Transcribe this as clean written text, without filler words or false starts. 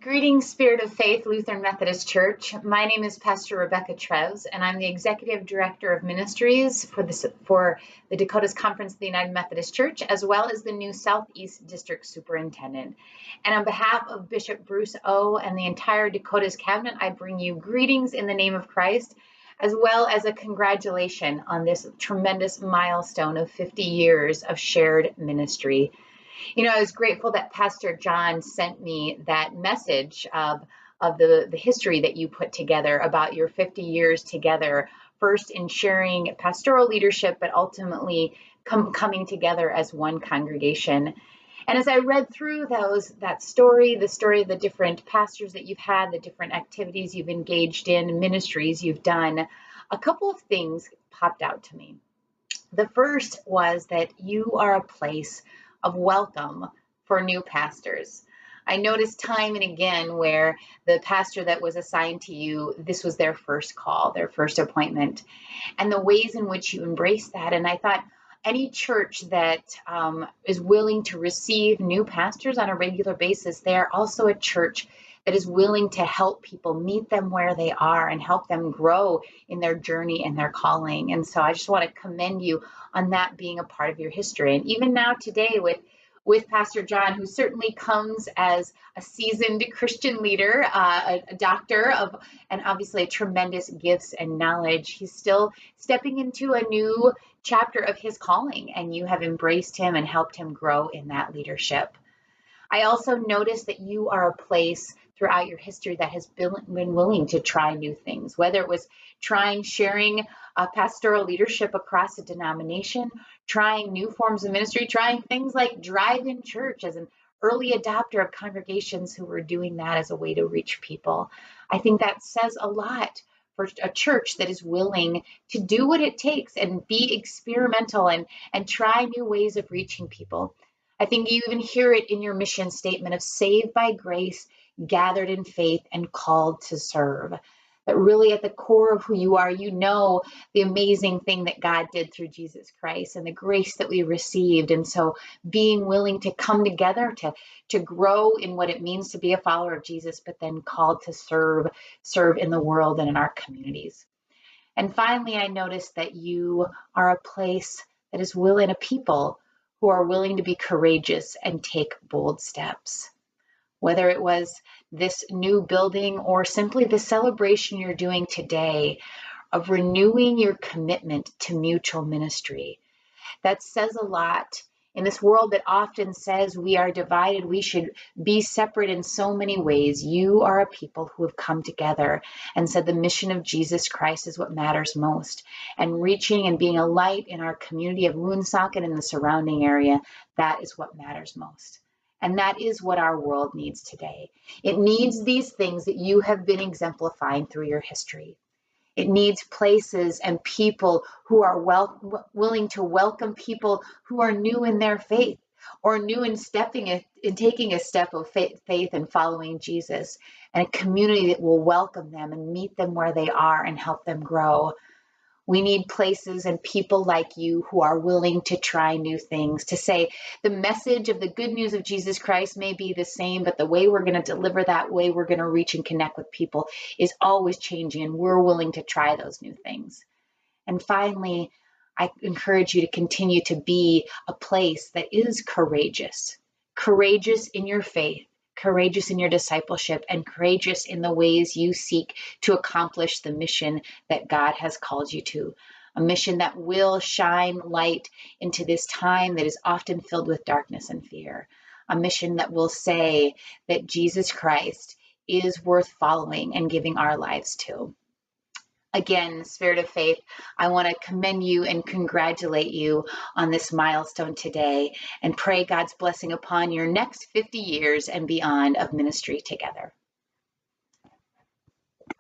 Greetings, Spirit of Faith, Lutheran Methodist Church. My name is Pastor Rebecca Trefz, and I'm the Executive Director of Ministries for the Dakotas Conference of the United Methodist Church, as well as the new Southeast District Superintendent. And on behalf of Bishop Bruce O. and the entire Dakotas Cabinet, I bring you greetings in the name of Christ, as well as a congratulation on this tremendous milestone of 50 years of shared ministry. You know, I was grateful that Pastor John sent me that message of the history that you put together about your 50 years together, first in sharing pastoral leadership, but ultimately coming together as one congregation. And as I read through the story of the different pastors that you've had, the different activities you've engaged in, ministries you've done, a couple of things popped out to me. The first was that you are a place of welcome for new pastors. I noticed time and again where the pastor that was assigned to you, this was their first call, their first appointment, and the ways in which you embrace that. And I thought any church that is willing to receive new pastors on a regular basis, they are also a church that is willing to help people, meet them where they are and help them grow in their journey and their calling. And so I just want to commend you on that being a part of your history. And even now today with Pastor John, who certainly comes as a seasoned Christian leader, a doctor and obviously tremendous gifts and knowledge, he's still stepping into a new chapter of his calling, and you have embraced him and helped him grow in that leadership. I also noticed that you are a place throughout your history that has been willing to try new things, whether it was sharing pastoral leadership across a denomination, trying new forms of ministry, trying things like drive-in church as an early adopter of congregations who were doing that as a way to reach people. I think that says a lot for a church that is willing to do what it takes and be experimental and try new ways of reaching people. I think you even hear it in your mission statement of saved by grace, gathered in faith, and called to serve. That really at the core of who you are, you know the amazing thing that God did through Jesus Christ and the grace that we received. And so being willing to come together to grow in what it means to be a follower of Jesus, but then called to serve in the world and in our communities. And finally, I noticed that you are a place that is willing, a people who are willing to be courageous and take bold steps. Whether it was this new building or simply the celebration you're doing today of renewing your commitment to mutual ministry, that says a lot. In this world that often says we are divided, we should be separate in so many ways, you are a people who have come together and said the mission of Jesus Christ is what matters most. And reaching and being a light in our community of Woonsocket and the surrounding area, that is what matters most. And that is what our world needs today. It needs these things that you have been exemplifying through your history. It needs places and people who are willing to welcome people who are new in their faith or new in taking a step of faith and following Jesus, and a community that will welcome them and meet them where they are and help them grow. We need places and people like you who are willing to try new things, to say the message of the good news of Jesus Christ may be the same, but the way we're going to deliver that, way we're going to reach and connect with people is always changing, and we're willing to try those new things. And finally, I encourage you to continue to be a place that is courageous in your faith, courageous in your discipleship, and courageous in the ways you seek to accomplish the mission that God has called you to, a mission that will shine light into this time that is often filled with darkness and fear, a mission that will say that Jesus Christ is worth following and giving our lives to. Again, Spirit of Faith, I want to commend you and congratulate you on this milestone today and pray God's blessing upon your next 50 years and beyond of ministry together.